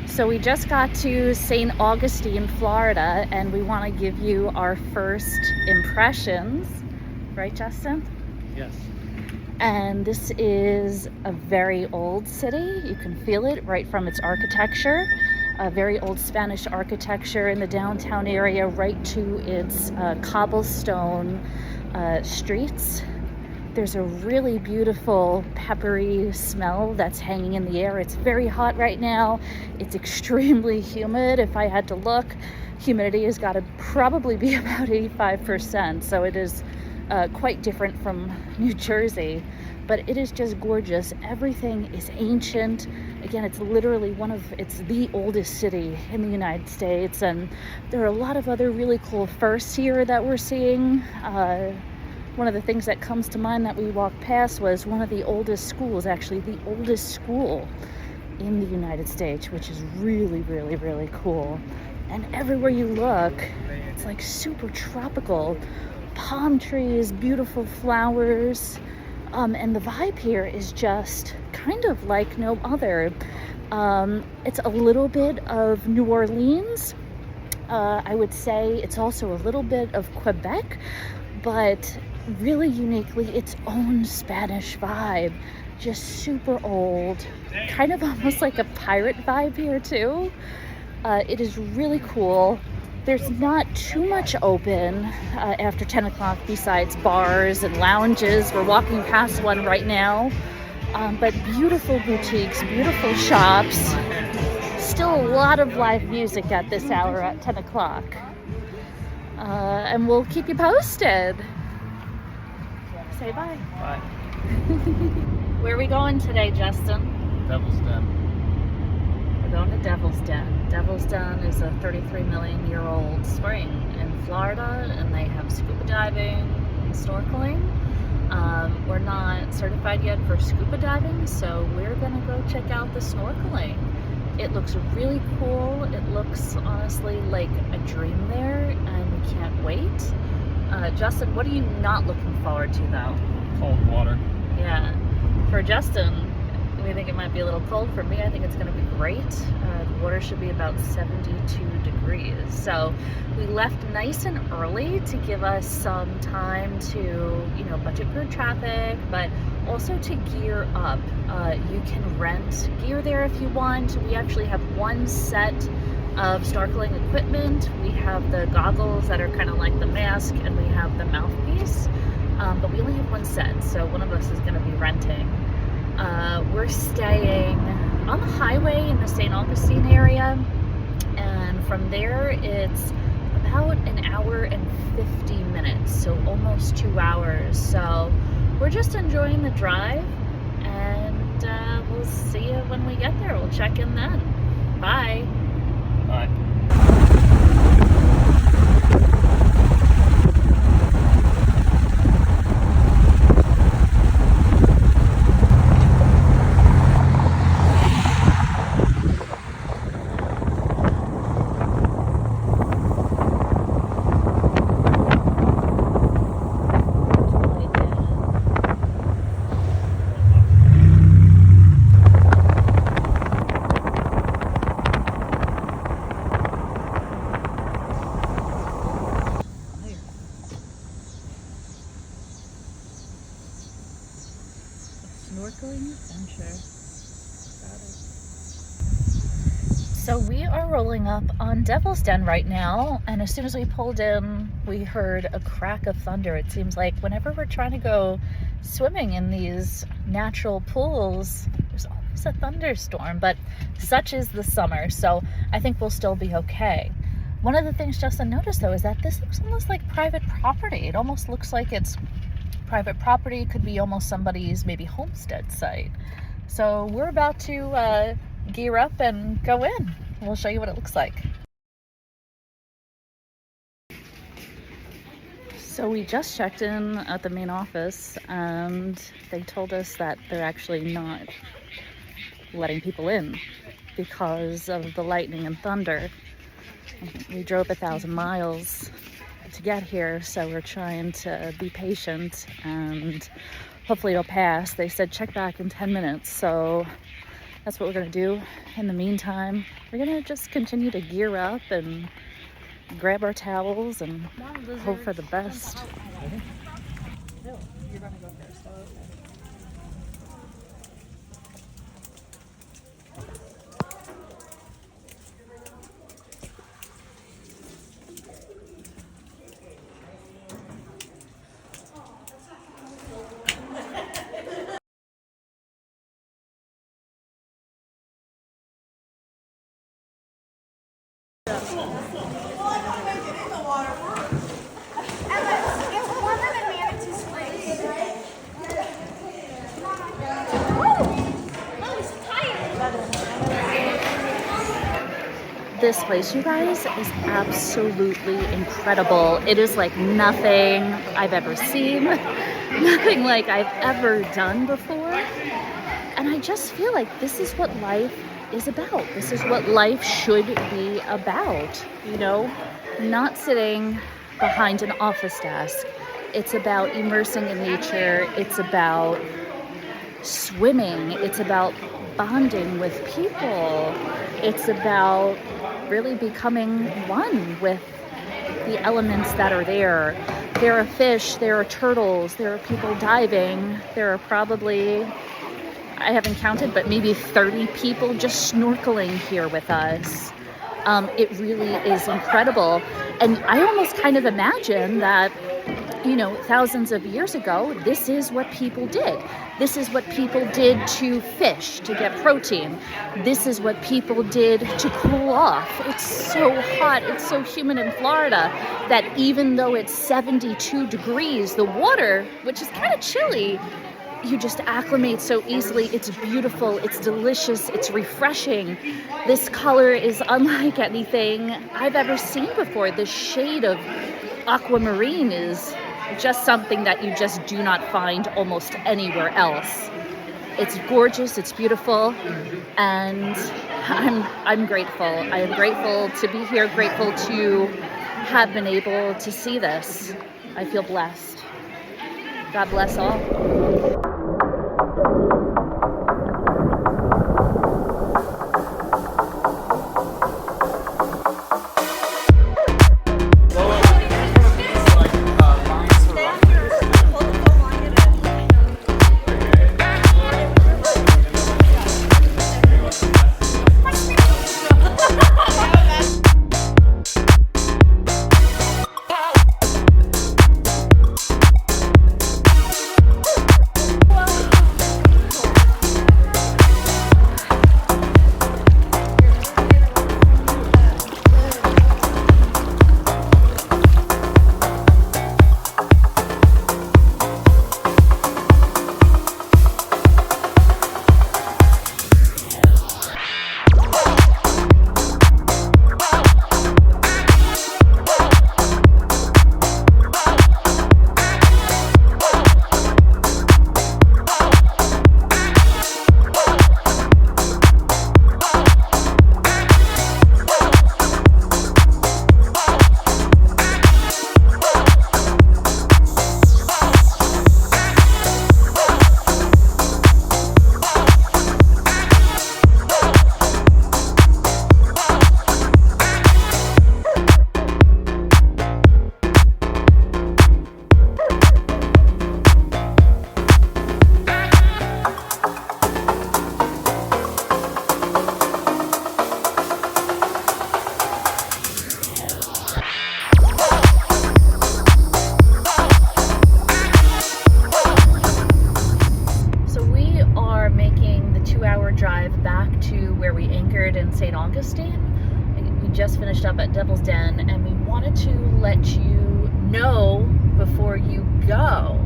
So we just got to St. Augustine, Florida, and we want to give you our first impressions. Right, Justin? Yes. And this is a very old city. You can feel it right from its architecture. A very old Spanish architecture in the downtown area, right to its cobblestone streets. There's a really beautiful peppery smell that's hanging in the air. It's very hot right now. It's extremely humid. If I had to look, humidity has got to probably be about 85%. So it is quite different from New Jersey, but it is just gorgeous. Everything is ancient. Again, it's literally it's the oldest city in the United States, and there are a lot of other really cool firsts here that we're seeing. One of the things that comes to mind that we walked past was one of the oldest schools, actually the oldest school in the United States, which is really, really, really cool. And everywhere you look, it's like super tropical. Palm trees, beautiful flowers, and the vibe here is just kind of like no other. It's a little bit of New Orleans. I would say it's also a little bit of Quebec, but really uniquely its own Spanish vibe. Just super old, kind of almost like a pirate vibe here too. It is really cool. There's not too much open after 10 o'clock besides bars and lounges. We're walking past one right now, but beautiful boutiques, beautiful shops. Still a lot of live music at this hour at 10 o'clock. And we'll keep you posted. Say bye. Bye. Where are we going today, Justin? Devil's Den. We're going to Devil's Den. Devil's Den is a 33-million-year-old spring in Florida, and they have scuba diving and snorkeling. We're not certified yet for scuba diving, so we're gonna go check out the snorkeling. It looks really cool. It looks honestly like a dream there, and we can't wait. Justin, what are you not looking forward to though? Cold water. Yeah, for Justin, we think it might be a little cold. For me, I think it's going to be great. The water should be about 72 degrees. So we left nice and early to give us some time to, budget for traffic, but also to gear up. You can rent gear there if you want. We actually have one set of snorkeling equipment. We have the goggles that are kind of like the mask, and we have the mouthpiece. But we only have one set, so one of us is going to be renting. We're staying on the highway in the St. Augustine area, and from there it's about an hour and 50 minutes, so almost 2 hours. So we're just enjoying the drive, and we'll see you when we get there. We'll check in then. Bye. Bye. Snorkeling adventure. So we are rolling up on Devil's Den right now, and as soon as we pulled in, we heard a crack of thunder. It seems like whenever we're trying to go swimming in these natural pools, there's always a thunderstorm, but such is the summer, so I think we'll still be okay. One of the things Justin noticed though is that this looks almost like private property. It almost looks like it's private property, could be almost somebody's maybe homestead site. So we're about to gear up and go in. We'll show you what it looks like. So we just checked in at the main office, and they told us that they're actually not letting people in. because of the lightning and thunder. We drove 1,000 miles to get here, so we're trying to be patient and hopefully it'll pass. They said check back in 10 minutes, so that's what we're gonna do. In the meantime, we're gonna just continue to gear up and grab our towels and hope for the best. You're gonna go first. Oh, okay. This place, you guys, is absolutely incredible. It is like nothing I've ever seen, nothing like I've ever done before. And I just feel like this is what life is about. This is what life should be about, you know? Not sitting behind an office desk. It's about immersing in nature. It's about swimming. It's about bonding with people. It's about really becoming one with the elements that are there. There are fish, there are turtles, there are people diving, there are probably, I haven't counted, but maybe 30 people just snorkeling here with us. It really is incredible. And I almost kind of imagine that, you know, thousands of years ago, this is what people did. This is what people did to fish to get protein. This is what people did to cool off. It's so hot, it's so humid in Florida that even though it's 72 degrees, the water, which is kind of chilly, you just acclimate so easily. It's beautiful, it's delicious, it's refreshing. This color is unlike anything I've ever seen before. The shade of aquamarine is just something that you just do not find almost anywhere else. It's gorgeous, it's beautiful, and I'm grateful. I am grateful to be here, grateful to have been able to see this. I feel blessed. God bless all. in St. Augustine. We just finished up at Devil's Den, and we wanted to let you know before you go.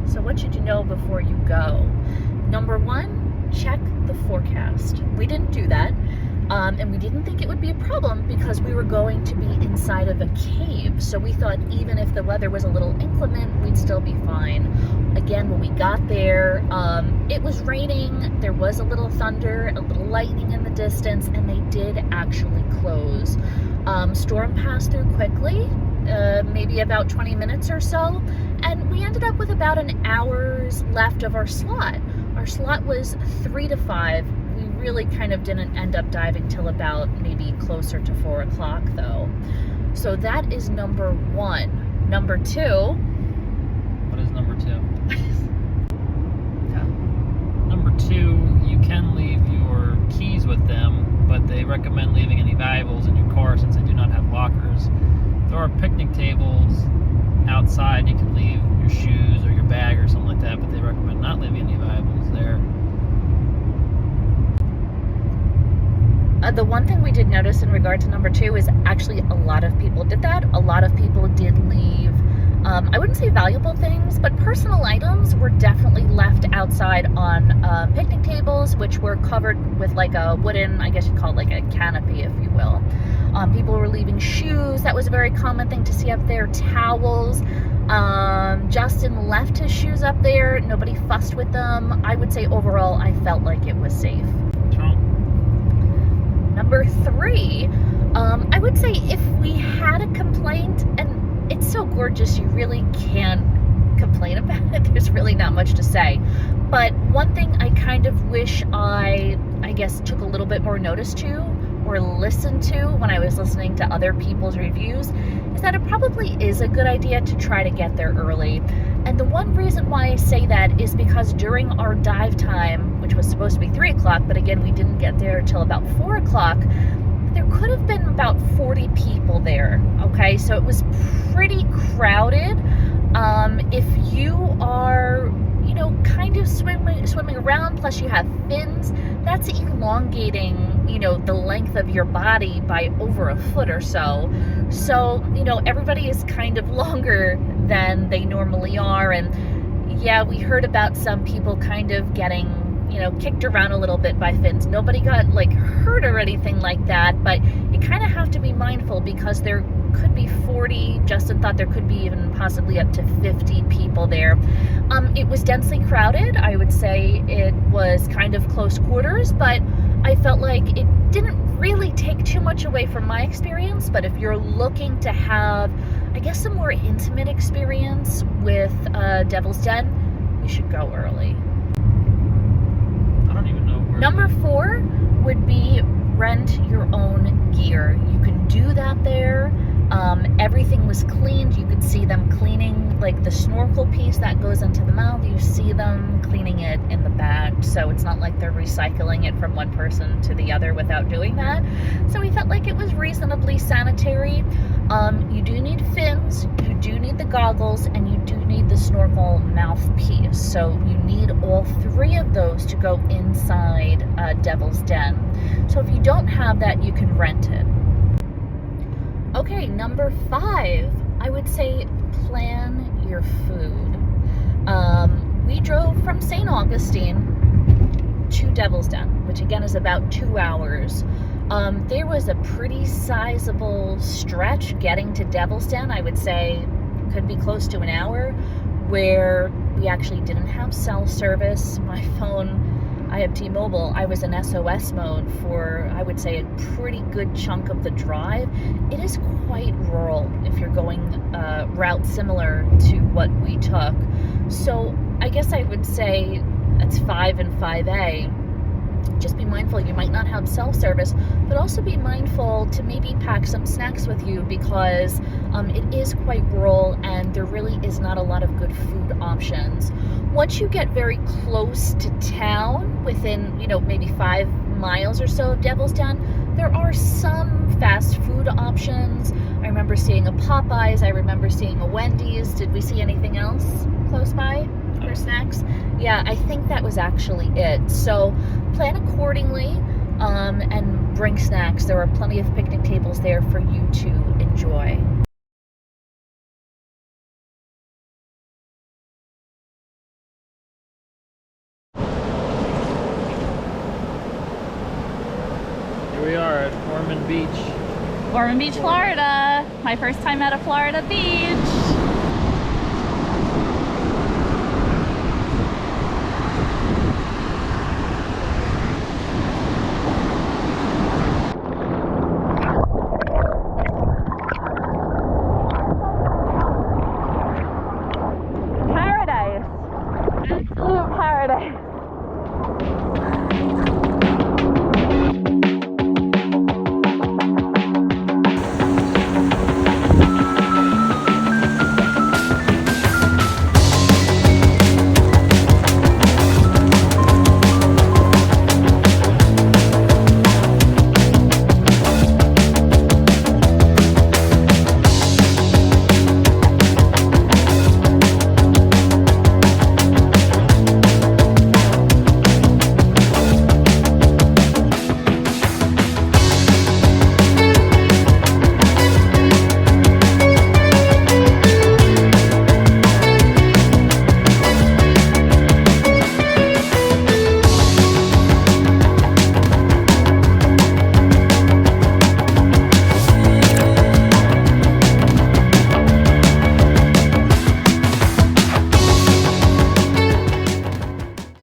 So what should you know before you go? Number one, check the forecast. We didn't do that, and we didn't think it would be a problem because we were going to be inside of a cave. So we thought even if the weather was a little inclement, we'd still be fine. Again, when we got there, it was raining, there was a little thunder, a little lightning in the distance, and they did actually close. Storm passed through quickly, maybe about 20 minutes or so, and we ended up with about an hour's left of our slot. Our slot was 3 to 5. We really kind of didn't end up diving till about maybe closer to 4 o'clock though. So that is number 1. Number 2. What is number 2? Number 2, you can leave your keys with them, but they recommend leaving any valuables in your car since they do not have lockers. There are picnic tables outside. You can leave your shoes or your bag or something like that, but they recommend not leaving any valuables there. The one thing we did notice in regard to number 2 is actually a lot of people did that. A lot of people did leave, I wouldn't say valuable things, but personal items were definitely left outside on picnic tables, which were covered with like a wooden, I guess you'd call it like a canopy, if you will. People were leaving shoes. That was a very common thing to see up there. Towels. Justin left his shoes up there. Nobody fussed with them. I would say overall, I felt like it was safe. Number 3, I would say if we had a complaint, and it's so gorgeous, you really can't complain about it. There's really not much to say. But one thing I kind of wish I guess took a little bit more notice to or listened to when I was listening to other people's reviews is that it probably is a good idea to try to get there early. And the one reason why I say that is because during our dive time, which was supposed to be 3 o'clock, but again, we didn't get there till about 4 o'clock, there could have been about 40 people there, okay? So it was pretty crowded. If you are, you know, kind of swimming around, plus you have fins, that's elongating, you know, the length of your body by over a foot or so. So, you know, everybody is kind of longer than they normally are. And yeah, we heard about some people kind of getting, you know, kicked around a little bit by fins. Nobody got like hurt or anything like that, but you kind of have to be mindful because there could be 40. Justin thought there could be even possibly up to 50 people there. It was densely crowded. I would say it was kind of close quarters, but I felt like it didn't really take too much away from my experience. But if you're looking to have, I guess, a more intimate experience with Devil's Den, you should go early. I don't even know where. Number 4 would be rent your own gear. You can do that there. Everything was cleaned. You could see them cleaning like the snorkel piece that goes into the mouth. You see them cleaning it in the bag. So it's not like they're recycling it from one person to the other without doing that. So we felt like it was reasonably sanitary. You do need fins, you do need the goggles, and you do need the snorkel mouthpiece. So you need all 3 of those to go inside Devil's Den. So if you don't have that, you can rent it. Okay, number 5, I would say plan your food. We drove from St. Augustine to Devil's Den, which again is about 2 hours. There was a pretty sizable stretch getting to Devil's Den. I would say could be close to an hour, where we actually didn't have cell service. My phone, I have T-Mobile. I was in SOS mode for, I would say, a pretty good chunk of the drive. It is quite rural if you're going route similar to what we took. So I guess I would say that's 5 and 5A. Just be mindful, you might not have cell service, but also be mindful to maybe pack some snacks with you because it is quite rural and there really is not a lot of good food options. Once you get very close to town, within, you know, maybe 5 miles or so of Devil's Den, there are some fast food options. I remember seeing a Popeyes, I remember seeing a Wendy's. Did we see anything else close by for snacks? Yeah, I think that was actually it. So plan accordingly and bring snacks. There are plenty of picnic tables there for you to enjoy. Here we are at Ormond Beach. Ormond Beach, Florida. My first time at a Florida beach. today.